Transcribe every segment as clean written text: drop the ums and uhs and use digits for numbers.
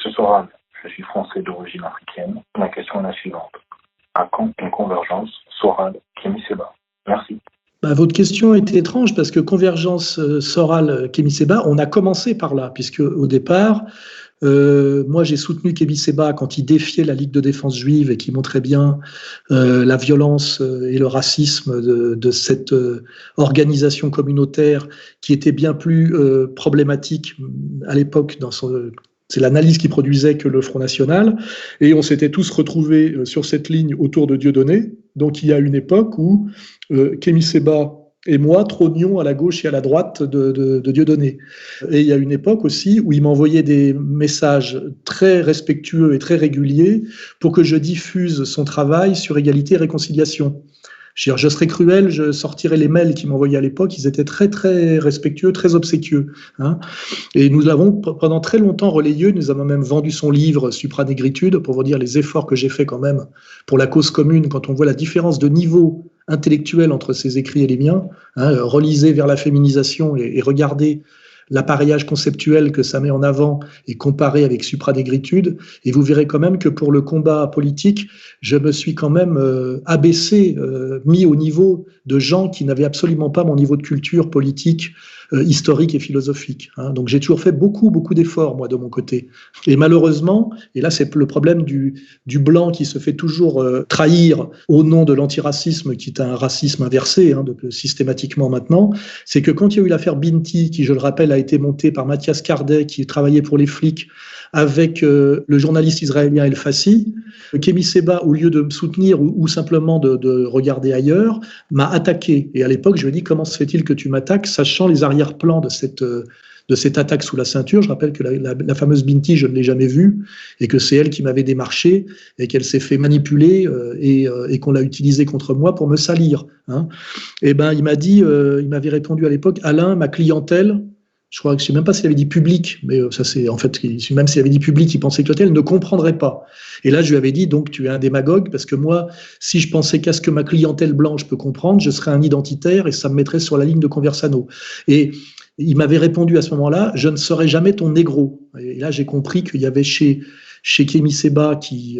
Monsieur Soral, je suis français d'origine africaine. Ma question est la suivante. À quand une convergence Soral-Kémy Séba? Merci. Votre question était étrange parce que convergence Soral-Kémy Séba, on a commencé par là, puisque au départ, moi j'ai soutenu Kémy Séba quand il défiait la Ligue de défense juive et qui montrait bien la violence et le racisme de cette organisation communautaire qui était bien plus problématique à l'époque dans son... C'est l'analyse qu'il produisait que le Front National. Et on s'était tous retrouvés sur cette ligne autour de Dieudonné. Donc il y a une époque où Kémy Séba et moi trônions à la gauche et à la droite de Dieudonné. Et il y a une époque aussi où il m'envoyait des messages très respectueux et très réguliers pour que je diffuse son travail sur égalité et réconciliation. Je serais cruel, je sortirais les mails qu'il m'envoyait à l'époque, ils étaient très très respectueux, très obséquieux. Hein. Et nous l'avons pendant très longtemps relayé, nous avons même vendu son livre Supranégritude pour vous dire les efforts que j'ai fait quand même pour la cause commune quand on voit la différence de niveau intellectuel entre ses écrits et les miens. Hein, relisez vers la féminisation et regardez l'appareillage conceptuel que ça met en avant et comparé avec Supranégritude, et vous verrez quand même que pour le combat politique, je me suis quand même abaissé, mis au niveau de gens qui n'avaient absolument pas mon niveau de culture politique, historique et philosophique. Hein. Donc j'ai toujours fait beaucoup d'efforts, moi, de mon côté. Et malheureusement, et là c'est le problème du blanc qui se fait toujours trahir au nom de l'antiracisme, qui est un racisme inversé, hein, systématiquement maintenant, c'est que quand il y a eu l'affaire Binti, qui je le rappelle a été montée par Mathias Kardet, qui travaillait pour les flics, avec le journaliste israélien El Fassi, Kémy Séba, au lieu de me soutenir ou simplement de regarder ailleurs, m'a attaqué. Et à l'époque, je lui ai dit, comment se fait-il que tu m'attaques, sachant les arrière-plans de cette attaque sous la ceinture. Je rappelle que la fameuse Binti, je ne l'ai jamais vue, et que c'est elle qui m'avait démarché, et qu'elle s'est fait manipuler, et qu'on l'a utilisée contre moi pour me salir. Hein. Et ben, il m'avait répondu à l'époque, Alain, ma clientèle, je crois que je ne sais même pas s'il avait dit public, mais ça c'est en fait, même s'il avait dit public, il pensait que tel ne comprendrait pas. Et là, je lui avais dit, donc tu es un démagogue, parce que moi, si je pensais qu'à ce que ma clientèle blanche peut comprendre, je serais un identitaire et ça me mettrait sur la ligne de Conversano. Et il m'avait répondu à ce moment-là, je ne serai jamais ton négro. Et là, j'ai compris qu'il y avait chez Kémy Séba, qui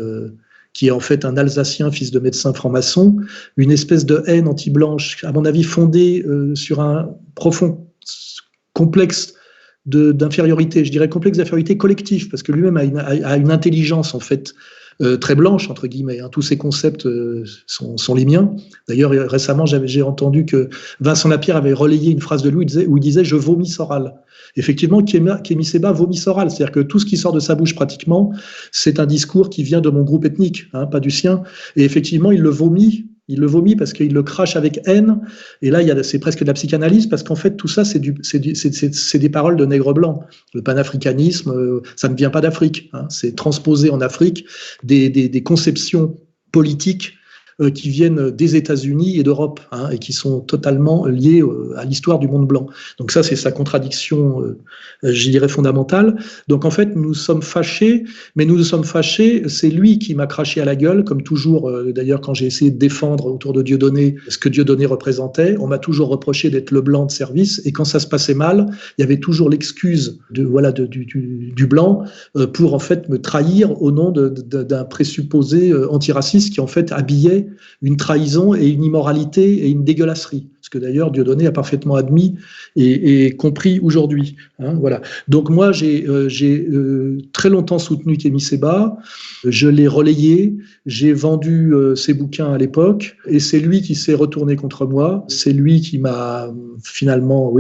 est en fait un Alsacien, fils de médecin franc-maçon, une espèce de haine anti-blanche, à mon avis fondée sur un profond complexe d'infériorité, je dirais complexe d'infériorité collective, parce que lui-même a une intelligence en fait très blanche, entre guillemets. Hein. Tous ces concepts sont les miens. D'ailleurs, récemment, j'ai entendu que Vincent Lapierre avait relayé une phrase de lui où il disait « je vomis Soral ». Effectivement, Kémy Séba vomit Soral, c'est-à-dire que tout ce qui sort de sa bouche pratiquement, c'est un discours qui vient de mon groupe ethnique, hein, pas du sien. Et effectivement, il le vomit parce qu'il le crache avec haine. Et là, c'est presque de la psychanalyse, parce qu'en fait, tout ça, c'est des paroles de nègre blanc. Le panafricanisme, ça ne vient pas d'Afrique. Hein. C'est transposé en Afrique des conceptions politiques qui viennent des États-Unis et d'Europe, hein, et qui sont totalement liées à l'histoire du monde blanc. Donc ça, c'est sa contradiction, je dirais, fondamentale. Donc en fait, nous sommes fâchés, mais nous sommes fâchés, c'est lui qui m'a craché à la gueule, comme toujours, d'ailleurs, quand j'ai essayé de défendre autour de Dieudonné ce que Dieudonné représentait, on m'a toujours reproché d'être le blanc de service, et quand ça se passait mal, il y avait toujours l'excuse du blanc pour en fait me trahir au nom d'un présupposé antiraciste qui en fait habillait une trahison et une immoralité et une dégueulasserie, ce que d'ailleurs Dieudonné a parfaitement admis et compris aujourd'hui. Hein, voilà. Donc moi, j'ai très longtemps soutenu Kémy Séba, je l'ai relayé, j'ai vendu ses bouquins à l'époque, et c'est lui qui s'est retourné contre moi, c'est lui qui m'a finalement,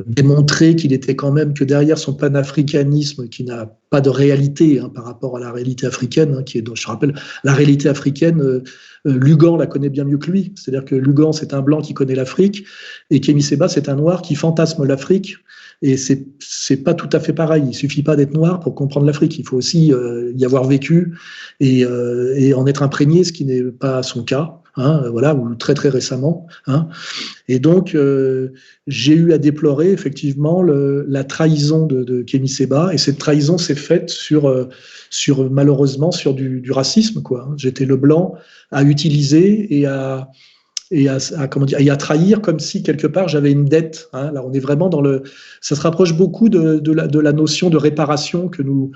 démontré qu'il était quand même, que derrière son panafricanisme, qui n'a pas de réalité par rapport à la réalité africaine, qui est, je rappelle, la réalité africaine, Lugan la connaît bien mieux que lui. C'est-à-dire que Lugan, c'est un blanc qui connaît l'Afrique, et Kémy Séba, c'est un noir qui fantasme l'Afrique. Et c'est pas tout à fait pareil. Il suffit pas d'être noir pour comprendre l'Afrique. Il faut aussi y avoir vécu et en être imprégné, ce qui n'est pas son cas. Hein, voilà, ou très très récemment. Hein. Et donc, j'ai eu à déplorer effectivement la trahison de Kémy Séba, et cette trahison s'est faite malheureusement sur du racisme, quoi. J'étais le blanc à utiliser et à et à trahir comme si quelque part j'avais une dette. Hein. Là, on est vraiment ça se rapproche beaucoup de la notion de réparation que nous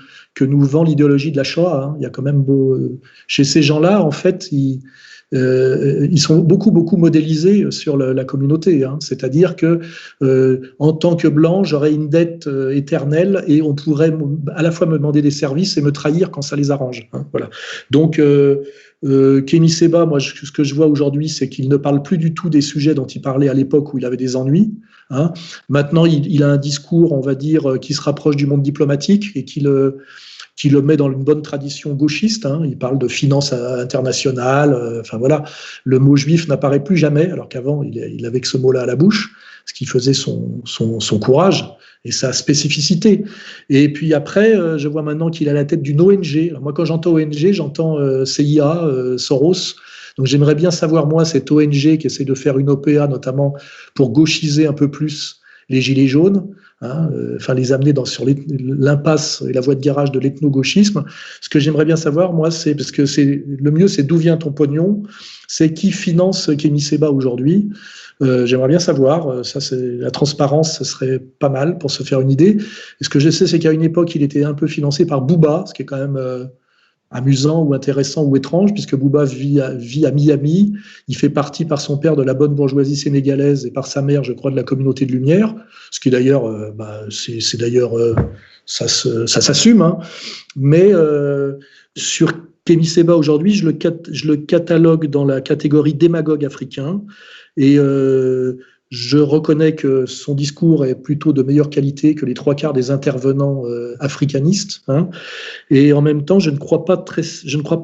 vend l'idéologie de la Shoah. Hein. Il y a quand même chez ces gens-là, en fait, ils sont beaucoup modélisés sur la communauté. Hein. C'est-à-dire que en tant que blanc, j'aurais une dette éternelle et on pourrait à la fois me demander des services et me trahir quand ça les arrange. Hein. Voilà. Donc Kémy Séba, moi, ce que je vois aujourd'hui, c'est qu'il ne parle plus du tout des sujets dont il parlait à l'époque où il avait des ennuis. Hein. Maintenant, il a un discours, on va dire, qui se rapproche du monde diplomatique et qui le met dans une bonne tradition gauchiste. Hein. Il parle de finance internationale. Enfin voilà, le mot juif n'apparaît plus jamais, alors qu'avant, il avait que ce mot-là à la bouche, ce qui faisait son courage et sa spécificité. Et puis après, je vois maintenant qu'il est à la tête d'une ONG. Alors moi, quand j'entends ONG, j'entends CIA, Soros. Donc j'aimerais bien savoir, moi, cette ONG qui essaie de faire une OPA, notamment pour gauchiser un peu plus les gilets jaunes, hein, enfin les amener sur l'impasse et la voie de garage de l'ethno-gauchisme. Ce que j'aimerais bien savoir, moi, c'est, parce que le mieux, c'est d'où vient ton pognon, c'est qui finance Kémy Séba aujourd'hui. J'aimerais bien savoir, ça c'est la transparence, ça serait pas mal pour se faire une idée. Et ce que je sais, c'est qu'à une époque, il était un peu financé par Booba, ce qui est quand même amusant ou intéressant ou étrange, puisque Booba vit à Miami. Il fait partie par son père de la bonne bourgeoisie sénégalaise et par sa mère, je crois, de la communauté de Lumière, ce qui d'ailleurs, c'est d'ailleurs, ça s'assume. Hein. Mais sur Kémy Séba aujourd'hui, je le catalogue dans la catégorie démagogue africain. Et je reconnais que son discours est plutôt de meilleure qualité que les 3/4 des intervenants africanistes. Hein. Et en même temps, je ne crois pas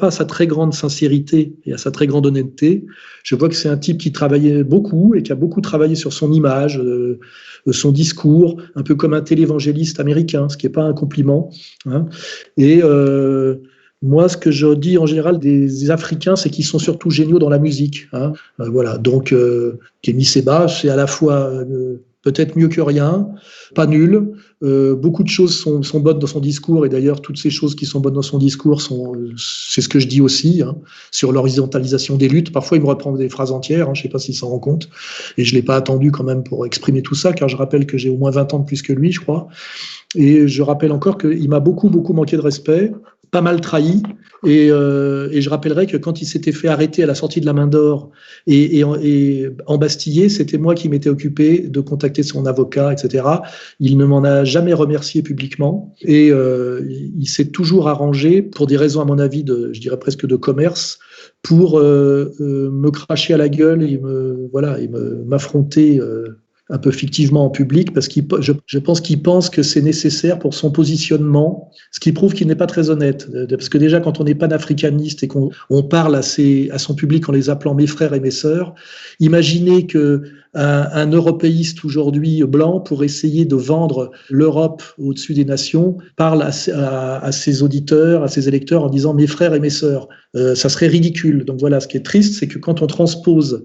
à sa très grande sincérité et à sa très grande honnêteté. Je vois que c'est un type qui travaillait beaucoup et qui a beaucoup travaillé sur son image, son discours, un peu comme un télévangéliste américain, ce qui n'est pas un compliment. Hein. Et moi, ce que je dis en général des Africains, c'est qu'ils sont surtout géniaux dans la musique. Hein. Voilà. Donc, Kémy Séba, c'est à la fois peut-être mieux que rien, pas nul. Beaucoup de choses sont bonnes dans son discours, et d'ailleurs, toutes ces choses qui sont bonnes dans son discours, c'est ce que je dis aussi, hein, sur l'horizontalisation des luttes. Parfois, il me reprend des phrases entières, hein, je ne sais pas s'il s'en rend compte, et je ne l'ai pas attendu quand même pour exprimer tout ça, car je rappelle que j'ai au moins 20 ans de plus que lui, je crois. Et je rappelle encore qu'il m'a beaucoup manqué de respect, pas mal trahi, et je rappellerai que quand il s'était fait arrêter à la sortie de la Main d'Or et embastillé, c'était moi qui m'étais occupé de contacter son avocat, etc. Il ne m'en a jamais remercié publiquement, et il s'est toujours arrangé, pour des raisons à mon avis je dirais presque de commerce, pour me cracher à la gueule et m'affronter un peu fictivement en public, parce je pense qu'il pense que c'est nécessaire pour son positionnement, ce qui prouve qu'il n'est pas très honnête. Parce que déjà, quand on est panafricaniste et qu'on parle à son public en les appelant mes frères et mes sœurs, imaginez qu'un européiste aujourd'hui blanc, pour essayer de vendre l'Europe au-dessus des nations, parle à ses auditeurs, à ses électeurs en disant mes frères et mes sœurs. Ça serait ridicule. Donc voilà, ce qui est triste, c'est que quand on transpose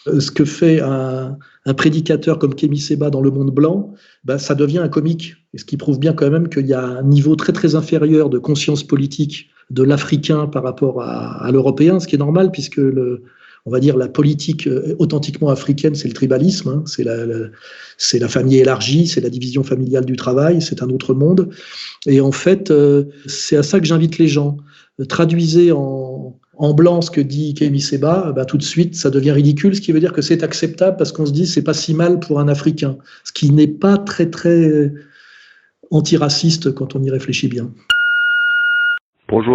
ce que fait un prédicateur comme Kémy Séba dans le monde blanc, ça devient un comique. Et ce qui prouve bien quand même qu'il y a un niveau très très inférieur de conscience politique de l'Africain par rapport à l'Européen, ce qui est normal, puisque on va dire la politique authentiquement africaine, c'est le tribalisme, hein, c'est la famille élargie, c'est la division familiale du travail, c'est un autre monde. Et en fait, c'est à ça que j'invite les gens. Traduisez en blanc ce que dit Kémy Séba, tout de suite, ça devient ridicule, ce qui veut dire que c'est acceptable parce qu'on se dit c'est pas si mal pour un Africain, ce qui n'est pas très très antiraciste quand on y réfléchit bien. Bonjour.